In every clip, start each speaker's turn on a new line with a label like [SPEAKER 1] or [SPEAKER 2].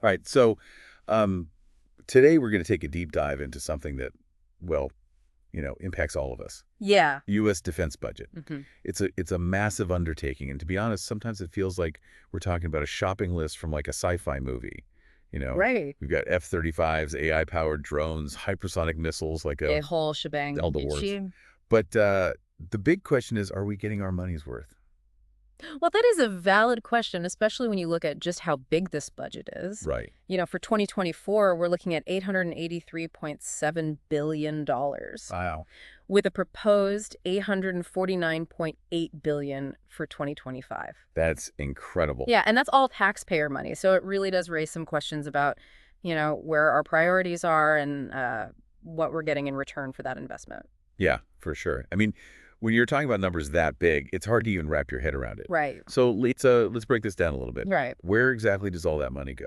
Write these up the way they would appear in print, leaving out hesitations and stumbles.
[SPEAKER 1] All right. So um, today we're going to take a deep dive into something that, well, impacts all of us.
[SPEAKER 2] Yeah.
[SPEAKER 1] U.S. defense budget.
[SPEAKER 2] hmm
[SPEAKER 1] It's a massive undertaking, and to be honest, sometimes it feels like we're talking about a shopping list from like a sci-fi movie. You know,
[SPEAKER 2] Right.
[SPEAKER 1] we've got F-35s, AI-powered drones, hypersonic missiles, like
[SPEAKER 2] A whole shebang.
[SPEAKER 1] all the
[SPEAKER 2] It's
[SPEAKER 1] wars.
[SPEAKER 2] you.
[SPEAKER 1] But the big question is, are we getting our money's worth?
[SPEAKER 2] Well, that is a valid question, especially when you look at just how big this budget is.
[SPEAKER 1] Right.
[SPEAKER 2] For 2024, we're looking at $883.7 billion,
[SPEAKER 1] Wow.
[SPEAKER 2] with a proposed $849.8 billion for 2025.
[SPEAKER 1] That's incredible.
[SPEAKER 2] Yeah, and that's all taxpayer money. So it really does raise some questions about, where our priorities are and what we're getting in return for that investment.
[SPEAKER 1] Yeah, for sure. I mean, when you're talking about numbers that big, it's hard to even wrap your head around it.
[SPEAKER 2] Right.
[SPEAKER 1] So let's break this down a little bit.
[SPEAKER 2] Right.
[SPEAKER 1] Where exactly does all that money go?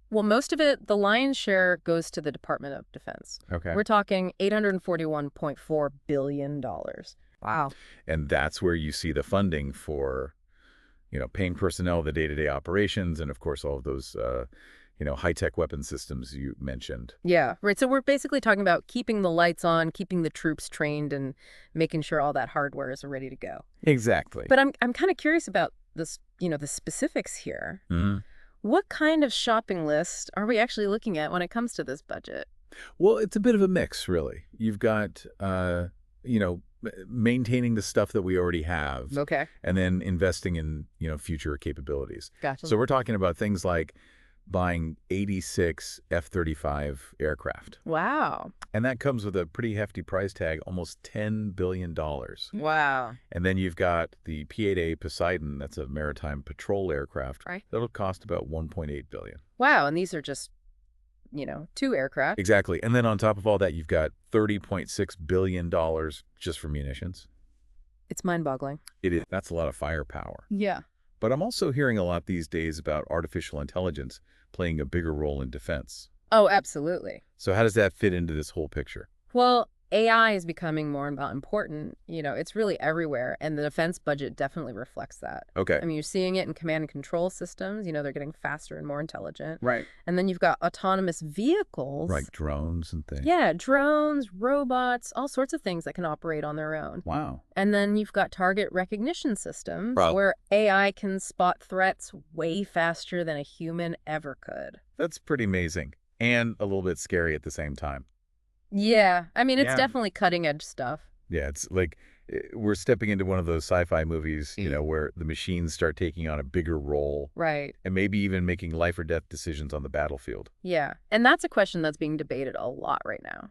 [SPEAKER 2] Well, most of it, the lion's share, goes to the Department of Defense.
[SPEAKER 1] Okay.
[SPEAKER 2] We're talking $841.4 billion. Wow.
[SPEAKER 1] And that's where you see the funding for, paying personnel, the day-to-day operations, and of course all of those, high-tech weapon systems you mentioned.
[SPEAKER 2] Yeah, right. So we're basically talking about keeping the lights on, keeping the troops trained, and making sure all that hardware is ready to go.
[SPEAKER 1] Exactly.
[SPEAKER 2] But I'm kind of curious about this, the specifics here.
[SPEAKER 1] hmm
[SPEAKER 2] What kind of shopping list are we actually looking at when it comes to this budget?
[SPEAKER 1] Well, it's a bit of a mix, really. You've got, maintaining the stuff that we already have,
[SPEAKER 2] Okay.
[SPEAKER 1] and then investing in, future capabilities.
[SPEAKER 2] Gotcha.
[SPEAKER 1] So we're talking about things like buying 86 F-35 aircraft.
[SPEAKER 2] Wow.
[SPEAKER 1] And that comes with a pretty hefty price tag, almost $10 billion.
[SPEAKER 2] Wow.
[SPEAKER 1] And then you've got the P-8A Poseidon, that's a maritime patrol aircraft.
[SPEAKER 2] Right.
[SPEAKER 1] That'll cost about $1.8 billion.
[SPEAKER 2] Wow. And these are just, two aircraft.
[SPEAKER 1] Exactly. And then on top of all that, you've got $30.6 billion just for munitions.
[SPEAKER 2] It's mind-boggling.
[SPEAKER 1] It is. That's a lot of firepower.
[SPEAKER 2] Yeah.
[SPEAKER 1] But I'm also hearing a lot these days about artificial intelligence playing a bigger role in defense.
[SPEAKER 2] Oh, absolutely.
[SPEAKER 1] So how does that fit into this whole picture?
[SPEAKER 2] Well, AI is becoming more and more important. It's really everywhere, and the defense budget definitely reflects that.
[SPEAKER 1] Okay.
[SPEAKER 2] I mean, you're seeing it in command and control systems. They're getting faster and more intelligent.
[SPEAKER 1] Right.
[SPEAKER 2] And then you've got autonomous vehicles.
[SPEAKER 1] Like drones and things.
[SPEAKER 2] Yeah, drones, robots, all sorts of things that can operate on their own.
[SPEAKER 1] Wow.
[SPEAKER 2] And then you've got target recognition systems
[SPEAKER 1] Wow.
[SPEAKER 2] where AI can spot threats way faster than a human ever could.
[SPEAKER 1] That's pretty amazing and a little bit scary at the same time.
[SPEAKER 2] Yeah, I mean, it's
[SPEAKER 1] Yeah.
[SPEAKER 2] definitely cutting edge stuff.
[SPEAKER 1] Yeah, it's like we're stepping into one of those sci-fi movies, where the machines start taking on a bigger role
[SPEAKER 2] Right.
[SPEAKER 1] and maybe even making life or death decisions on the battlefield.
[SPEAKER 2] Yeah. And that's a question that's being debated a lot right now.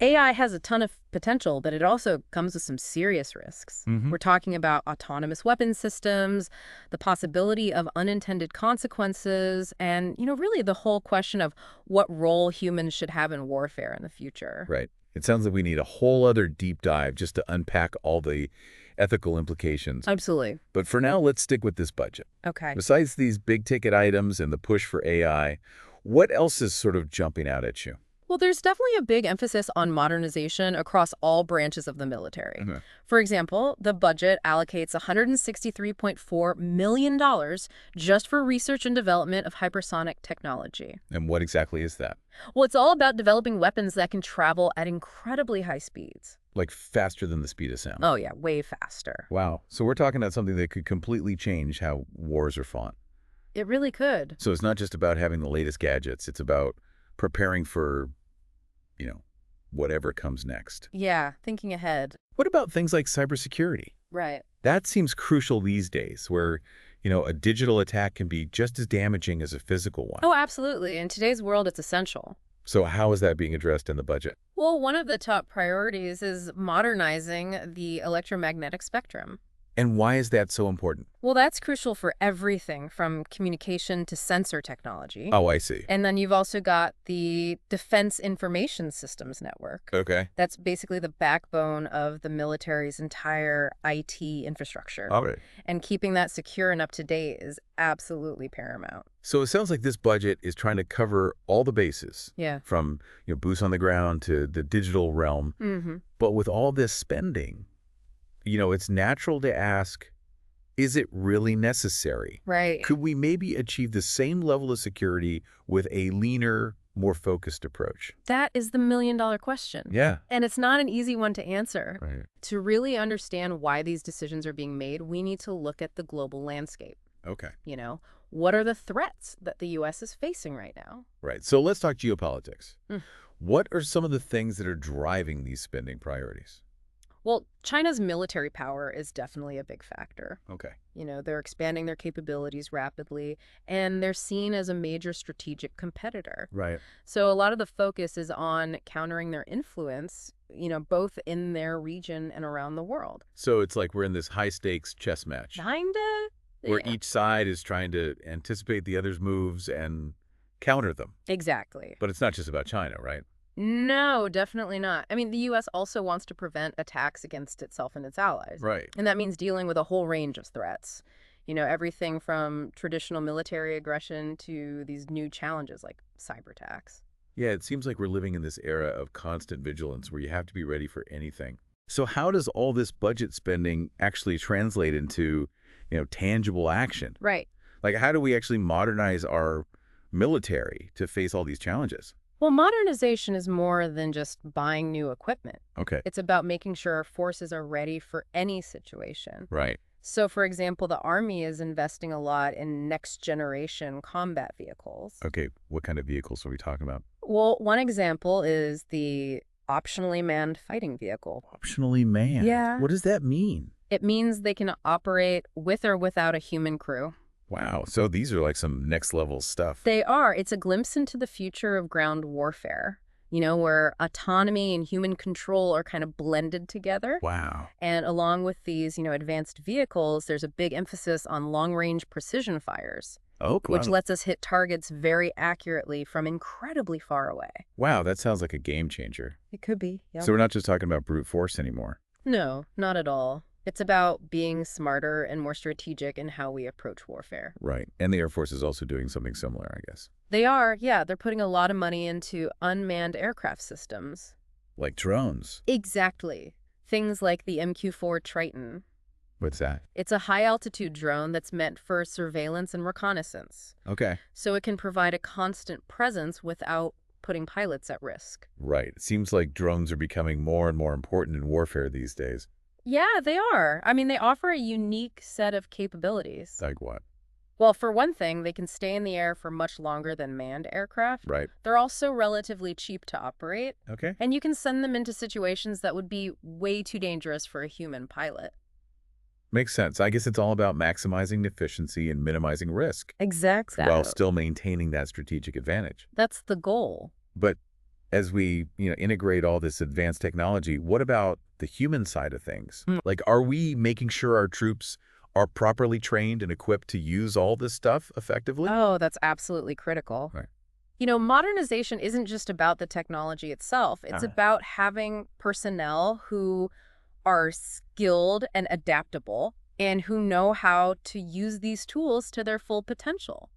[SPEAKER 2] AI has a ton of potential, but it also comes with some serious risks.
[SPEAKER 1] Mhm.
[SPEAKER 2] We're talking about autonomous weapon systems, the possibility of unintended consequences, and, really the whole question of what role humans should have in warfare in the future.
[SPEAKER 1] Right. It sounds like we need a whole other deep dive just to unpack all the ethical implications.
[SPEAKER 2] Absolutely.
[SPEAKER 1] But for now, let's stick with this budget.
[SPEAKER 2] Okay.
[SPEAKER 1] Besides these big ticket items and the push for AI, what else is sort of jumping out at you?
[SPEAKER 2] Well, there's definitely a big emphasis on modernization across all branches of the military.
[SPEAKER 1] Mhm.
[SPEAKER 2] For example, the budget allocates $163.4 million just for research and development of hypersonic technology.
[SPEAKER 1] And what exactly is that?
[SPEAKER 2] Well, it's all about developing weapons that can travel at incredibly high speeds.
[SPEAKER 1] Like faster than the speed of sound?
[SPEAKER 2] Oh, yeah, way faster.
[SPEAKER 1] Wow. So we're talking about something that could completely change how wars are fought.
[SPEAKER 2] It really could.
[SPEAKER 1] So it's not just about having the latest gadgets. It's about preparing for, whatever comes next.
[SPEAKER 2] Yeah, thinking ahead.
[SPEAKER 1] What about things like cybersecurity?
[SPEAKER 2] Right.
[SPEAKER 1] That seems crucial these days, where, a digital attack can be just as damaging as a physical one.
[SPEAKER 2] Oh, absolutely. In today's world, it's essential.
[SPEAKER 1] So how is that being addressed in the budget?
[SPEAKER 2] Well, one of the top priorities is modernizing the electromagnetic spectrum.
[SPEAKER 1] And why is that so important?
[SPEAKER 2] Well, that's crucial for everything from communication to sensor technology.
[SPEAKER 1] Oh, I see.
[SPEAKER 2] And then you've also got the Defense Information Systems Network.
[SPEAKER 1] Okay.
[SPEAKER 2] That's basically the backbone of the military's entire IT infrastructure.
[SPEAKER 1] All right.
[SPEAKER 2] And keeping that secure and up to date is absolutely paramount.
[SPEAKER 1] So it sounds like this budget is trying to cover all the bases.
[SPEAKER 2] Yeah.
[SPEAKER 1] From, boots on the ground to the digital realm.
[SPEAKER 2] Mm-hmm.
[SPEAKER 1] But with all this spending, it's natural to ask, is it really necessary?
[SPEAKER 2] Right.
[SPEAKER 1] Could we maybe achieve the same level of security with a leaner, more focused approach?
[SPEAKER 2] That is the million-dollar question.
[SPEAKER 1] Yeah.
[SPEAKER 2] And it's not an easy one to answer.
[SPEAKER 1] Right.
[SPEAKER 2] To really understand why these decisions are being made, we need to look at the global landscape.
[SPEAKER 1] Okay.
[SPEAKER 2] What are the threats that the U.S. is facing right now?
[SPEAKER 1] Right. So let's talk geopolitics.
[SPEAKER 2] Mm.
[SPEAKER 1] What are some of the things that are driving these spending priorities?
[SPEAKER 2] Well, China's military power is definitely a big factor.
[SPEAKER 1] Okay.
[SPEAKER 2] They're expanding their capabilities rapidly, and they're seen as a major strategic competitor.
[SPEAKER 1] Right.
[SPEAKER 2] So a lot of the focus is on countering their influence, both in their region and around the world.
[SPEAKER 1] So it's like we're in this high-stakes chess match
[SPEAKER 2] Kinda?
[SPEAKER 1] where
[SPEAKER 2] Yeah.
[SPEAKER 1] each side is trying to anticipate the other's moves and counter them.
[SPEAKER 2] Exactly.
[SPEAKER 1] But it's not just about China, right?
[SPEAKER 2] No, definitely not. I mean, the U.S. also wants to prevent attacks against itself and its allies.
[SPEAKER 1] Right.
[SPEAKER 2] And that means dealing with a whole range of threats. Everything from traditional military aggression to these new challenges like cyber attacks.
[SPEAKER 1] Yeah, it seems like we're living in this era of constant vigilance where you have to be ready for anything. So how does all this budget spending actually translate into, tangible action?
[SPEAKER 2] Right.
[SPEAKER 1] Like, how do we actually modernize our military to face all these challenges?
[SPEAKER 2] Well, modernization is more than just buying new equipment.
[SPEAKER 1] Okay.
[SPEAKER 2] It's about making sure our forces are ready for any situation.
[SPEAKER 1] Right.
[SPEAKER 2] So, for example, the Army is investing a lot in next-generation combat vehicles.
[SPEAKER 1] Okay. What kind of vehicles are we talking about?
[SPEAKER 2] Well, one example is the optionally manned fighting vehicle.
[SPEAKER 1] Optionally manned.
[SPEAKER 2] Yeah.
[SPEAKER 1] What does that mean?
[SPEAKER 2] It means they can operate with or without a human crew.
[SPEAKER 1] Wow. So these are like some next level stuff.
[SPEAKER 2] They are. It's a glimpse into the future of ground warfare, where autonomy and human control are kind of blended together.
[SPEAKER 1] Wow.
[SPEAKER 2] And along with these, advanced vehicles, there's a big emphasis on long-range precision fires,
[SPEAKER 1] Oh,
[SPEAKER 2] which
[SPEAKER 1] wow.
[SPEAKER 2] lets us hit targets very accurately from incredibly far away.
[SPEAKER 1] Wow, that sounds like a game changer.
[SPEAKER 2] It could be, yeah.
[SPEAKER 1] So we're not just talking about brute force anymore.
[SPEAKER 2] No, not at all. It's about being smarter and more strategic in how we approach warfare.
[SPEAKER 1] Right. And the Air Force is also doing something similar, I guess.
[SPEAKER 2] They are, yeah. They're putting a lot of money into unmanned aircraft systems.
[SPEAKER 1] Like drones.
[SPEAKER 2] Exactly. Things like the MQ-4 Triton.
[SPEAKER 1] What's that?
[SPEAKER 2] It's a high-altitude drone that's meant for surveillance and reconnaissance,
[SPEAKER 1] Okay.
[SPEAKER 2] so it can provide a constant presence without putting pilots at risk.
[SPEAKER 1] Right. It seems like drones are becoming more and more important in warfare these days.
[SPEAKER 2] Yeah, they are. I mean, they offer a unique set of capabilities.
[SPEAKER 1] Like what?
[SPEAKER 2] Well, for one thing, they can stay in the air for much longer than manned aircraft.
[SPEAKER 1] Right.
[SPEAKER 2] They're also relatively cheap to operate,
[SPEAKER 1] Okay.
[SPEAKER 2] and you can send them into situations that would be way too dangerous for a human pilot.
[SPEAKER 1] Makes sense. I guess it's all about maximizing efficiency and minimizing risk
[SPEAKER 2] Exactly.
[SPEAKER 1] while still maintaining that strategic advantage.
[SPEAKER 2] That's the goal.
[SPEAKER 1] But as we, integrate all this advanced technology, what about the human side of things? Like, are we making sure our troops are properly trained and equipped to use all this stuff effectively?
[SPEAKER 2] Oh, that's absolutely critical.
[SPEAKER 1] Right.
[SPEAKER 2] Modernization isn't just about the technology itself. It's about having personnel who are skilled and adaptable and who know how to use these tools to their full potential.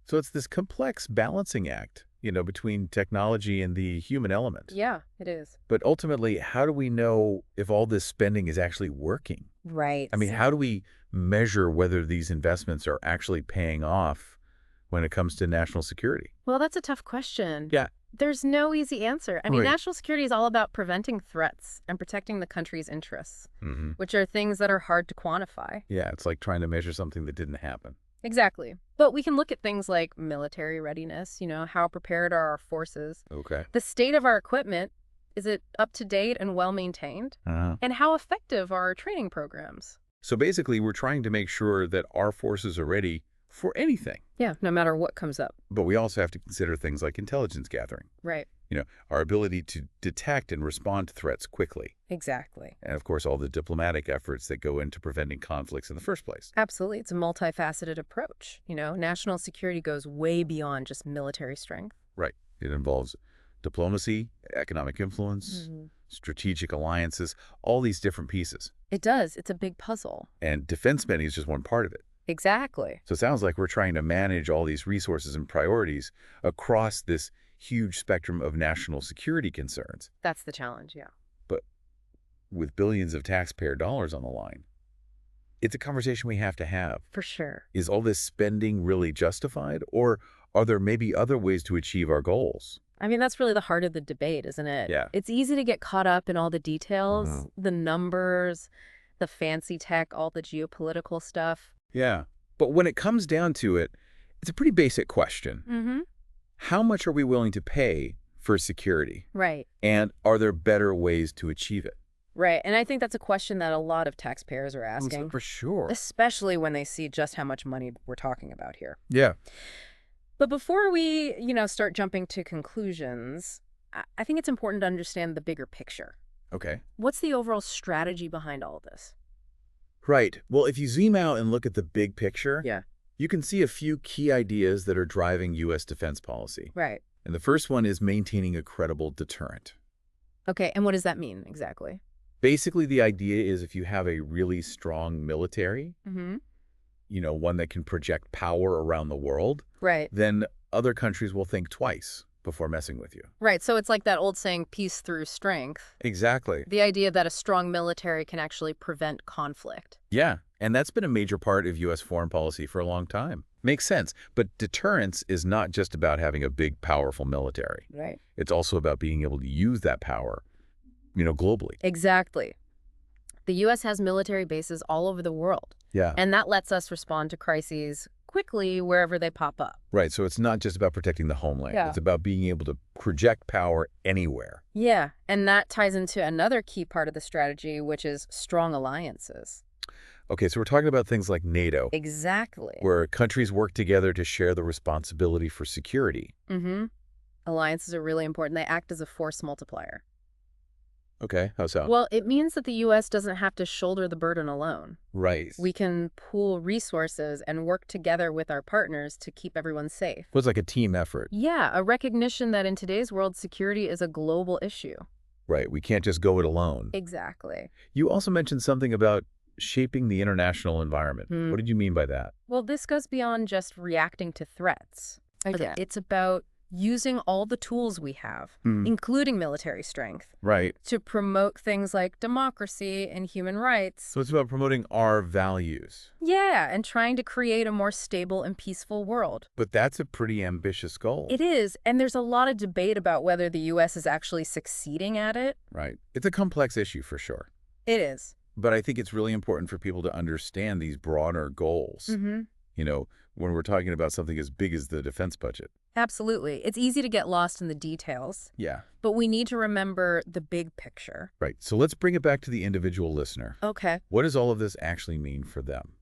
[SPEAKER 1] So it's this complex balancing act, between technology and the human element.
[SPEAKER 2] Yeah, it is.
[SPEAKER 1] But ultimately, how do we know if all this spending is actually working?
[SPEAKER 2] Right.
[SPEAKER 1] I mean, how do we measure whether these investments are actually paying off when it comes to national security?
[SPEAKER 2] Well, that's a tough question.
[SPEAKER 1] Yeah.
[SPEAKER 2] There's no easy answer. I mean,
[SPEAKER 1] Right.
[SPEAKER 2] national security is all about preventing threats and protecting the country's interests,
[SPEAKER 1] Mm-hmm.
[SPEAKER 2] which are things that are hard to quantify.
[SPEAKER 1] Yeah, it's like trying to measure something that didn't happen.
[SPEAKER 2] Exactly. But we can look at things like military readiness, how prepared are our forces,
[SPEAKER 1] Okay.
[SPEAKER 2] the state of our equipment, is it up to date and well maintained, and how effective are our training programs?
[SPEAKER 1] So basically, we're trying to make sure that our forces are ready for anything.
[SPEAKER 2] Yeah, no matter what comes up.
[SPEAKER 1] But we also have to consider things like intelligence gathering,
[SPEAKER 2] Right.
[SPEAKER 1] our ability to detect and respond to threats quickly.
[SPEAKER 2] Exactly.
[SPEAKER 1] And of course, all the diplomatic efforts that go into preventing conflicts in the first place.
[SPEAKER 2] Absolutely. It's a multifaceted approach. National security goes way beyond just military strength.
[SPEAKER 1] Right. It involves diplomacy, economic influence, strategic alliances, all these different pieces.
[SPEAKER 2] It does. It's a big puzzle.
[SPEAKER 1] And defense spending is just one part of it.
[SPEAKER 2] Exactly.
[SPEAKER 1] So it sounds like we're trying to manage all these resources and priorities across this huge spectrum of national security concerns.
[SPEAKER 2] That's the challenge, yeah.
[SPEAKER 1] But with billions of taxpayer dollars on the line, It's a conversation we have to have.
[SPEAKER 2] For sure.
[SPEAKER 1] Is all this spending really justified, or are there maybe other ways to achieve our goals?
[SPEAKER 2] I mean, that's really the heart of the debate, isn't it?
[SPEAKER 1] Yeah.
[SPEAKER 2] It's easy to get caught up in all the details,
[SPEAKER 1] Mhm.
[SPEAKER 2] the numbers, the fancy tech, all the geopolitical stuff.
[SPEAKER 1] Yeah. But when it comes down to it, it's a pretty basic question.
[SPEAKER 2] Mm-hmm.
[SPEAKER 1] How much are we willing to pay for security?
[SPEAKER 2] Right.
[SPEAKER 1] And are there better ways to achieve it?
[SPEAKER 2] Right. And I think that's a question that a lot of taxpayers are asking,
[SPEAKER 1] For sure.
[SPEAKER 2] especially when they see just how much money we're talking about here.
[SPEAKER 1] Yeah.
[SPEAKER 2] But before we, start jumping to conclusions, I think it's important to understand the bigger picture.
[SPEAKER 1] Okay.
[SPEAKER 2] What's the overall strategy behind all of this?
[SPEAKER 1] Right. Well, if you zoom out and look at the big picture,
[SPEAKER 2] Yeah.
[SPEAKER 1] you can see a few key ideas that are driving U.S. defense policy.
[SPEAKER 2] Right.
[SPEAKER 1] And the first one is maintaining a credible deterrent.
[SPEAKER 2] Okay. And what does that mean exactly?
[SPEAKER 1] Basically, the idea is if you have a really strong military,
[SPEAKER 2] Mm-hmm.
[SPEAKER 1] one that can project power around the world,
[SPEAKER 2] Right.
[SPEAKER 1] then other countries will think twice before messing with you.
[SPEAKER 2] Right. So it's like that old saying, peace through strength.
[SPEAKER 1] Exactly.
[SPEAKER 2] The idea that a strong military can actually prevent conflict.
[SPEAKER 1] Yeah, and that's been a major part of U.S. foreign policy for a long time. Makes sense. But deterrence is not just about having a big, powerful military.
[SPEAKER 2] Right.
[SPEAKER 1] It's also about being able to use that power, globally.
[SPEAKER 2] Exactly. The U.S. has military bases all over the world,
[SPEAKER 1] Yeah.
[SPEAKER 2] and that lets us respond to crises quickly wherever they pop up.
[SPEAKER 1] Right, so it's not just about protecting the homeland.
[SPEAKER 2] Yeah.
[SPEAKER 1] It's about being able to project power anywhere.
[SPEAKER 2] Yeah, and that ties into another key part of the strategy, which is strong alliances.
[SPEAKER 1] Okay, so we're talking about things like NATO,
[SPEAKER 2] Exactly.
[SPEAKER 1] where countries work together to share the responsibility for security.
[SPEAKER 2] Mm-hmm. Alliances are really important. They act as a force multiplier.
[SPEAKER 1] Okay, how so?
[SPEAKER 2] Well, it means that the U.S. doesn't have to shoulder the burden alone.
[SPEAKER 1] Right.
[SPEAKER 2] We can pool resources and work together with our partners to keep everyone safe.
[SPEAKER 1] It was like a team effort.
[SPEAKER 2] Yeah, a recognition that in today's world, security is a global issue.
[SPEAKER 1] Right, we can't just go it alone.
[SPEAKER 2] Exactly.
[SPEAKER 1] You also mentioned something about shaping the international environment.
[SPEAKER 2] Hmm.
[SPEAKER 1] What did you mean by that?
[SPEAKER 2] Well, this goes beyond just reacting to threats.
[SPEAKER 1] Okay.
[SPEAKER 2] It's about using all the tools we have, including military strength,
[SPEAKER 1] Right.
[SPEAKER 2] to promote things like democracy and human rights.
[SPEAKER 1] So it's about promoting our values.
[SPEAKER 2] Yeah, and trying to create a more stable and peaceful world.
[SPEAKER 1] But that's a pretty ambitious goal.
[SPEAKER 2] It is, and there's a lot of debate about whether the U.S. is actually succeeding at it.
[SPEAKER 1] Right. It's a complex issue for sure.
[SPEAKER 2] It is.
[SPEAKER 1] But I think it's really important for people to understand these broader goals.
[SPEAKER 2] Mm-hmm.
[SPEAKER 1] When we're talking about something as big as the defense budget.
[SPEAKER 2] Absolutely. It's easy to get lost in the details,
[SPEAKER 1] Yeah.
[SPEAKER 2] but we need to remember the big picture.
[SPEAKER 1] Right. So let's bring it back to the individual listener.
[SPEAKER 2] Okay.
[SPEAKER 1] What does all of this actually mean for them?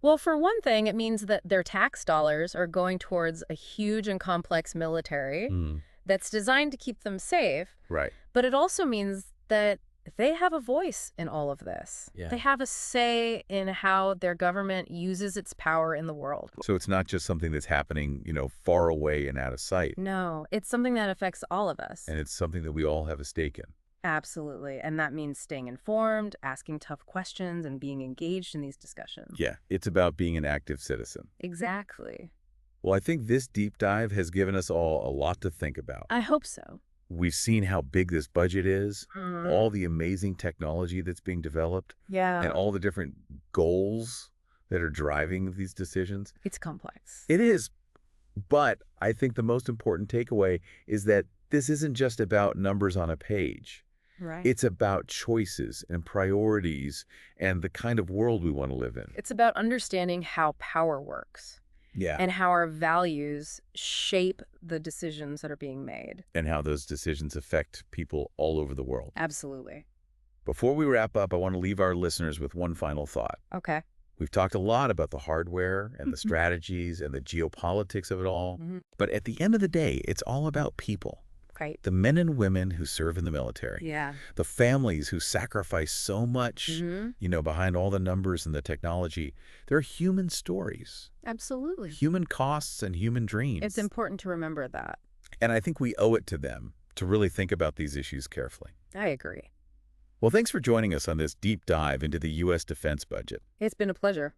[SPEAKER 2] Well, for one thing, it means that their tax dollars are going towards a huge and complex military that's designed to keep them safe.
[SPEAKER 1] Right.
[SPEAKER 2] But it also means that they have a voice in all of this.
[SPEAKER 1] Yeah.
[SPEAKER 2] They have a say in how their government uses its power in the world.
[SPEAKER 1] So it's not just something that's happening, far away and out of sight.
[SPEAKER 2] No, it's something that affects all of us.
[SPEAKER 1] And it's something that we all have a stake in.
[SPEAKER 2] Absolutely. And that means staying informed, asking tough questions, and being engaged in these discussions.
[SPEAKER 1] Yeah. It's about being an active citizen.
[SPEAKER 2] Exactly.
[SPEAKER 1] Well, I think this deep dive has given us all a lot to think about.
[SPEAKER 2] I hope so.
[SPEAKER 1] We've seen how big this budget is, all the amazing technology that's being developed,
[SPEAKER 2] Yeah.
[SPEAKER 1] and all the different goals that are driving these decisions.
[SPEAKER 2] It's complex.
[SPEAKER 1] It is. But I think the most important takeaway is that this isn't just about numbers on a page.
[SPEAKER 2] Right.
[SPEAKER 1] It's about choices and priorities and the kind of world we want to live in.
[SPEAKER 2] It's about understanding how power works
[SPEAKER 1] Yeah.
[SPEAKER 2] and how our values shape the decisions that are being made.
[SPEAKER 1] And how those decisions affect people all over the world.
[SPEAKER 2] Absolutely.
[SPEAKER 1] Before we wrap up, I want to leave our listeners with one final thought.
[SPEAKER 2] Okay.
[SPEAKER 1] We've talked a lot about the hardware and the strategies and the geopolitics of it all. But at the end of the day, it's all about people.
[SPEAKER 2] Right.
[SPEAKER 1] The men and women who serve in the military.
[SPEAKER 2] Yeah.
[SPEAKER 1] The families who sacrifice so much, behind all the numbers and the technology. They're human stories,
[SPEAKER 2] Absolutely.
[SPEAKER 1] human costs and human dreams.
[SPEAKER 2] It's important to remember that.
[SPEAKER 1] And I think we owe it to them to really think about these issues carefully.
[SPEAKER 2] I agree.
[SPEAKER 1] Well, thanks for joining us on this deep dive into the U.S. defense budget.
[SPEAKER 2] It's been a pleasure.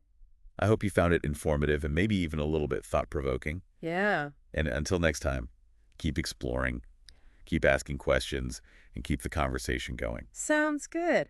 [SPEAKER 1] I hope you found it informative and maybe even a little bit thought-provoking.
[SPEAKER 2] Yeah.
[SPEAKER 1] And until next time, keep exploring, keep asking questions, and keep the conversation going.
[SPEAKER 2] Sounds good.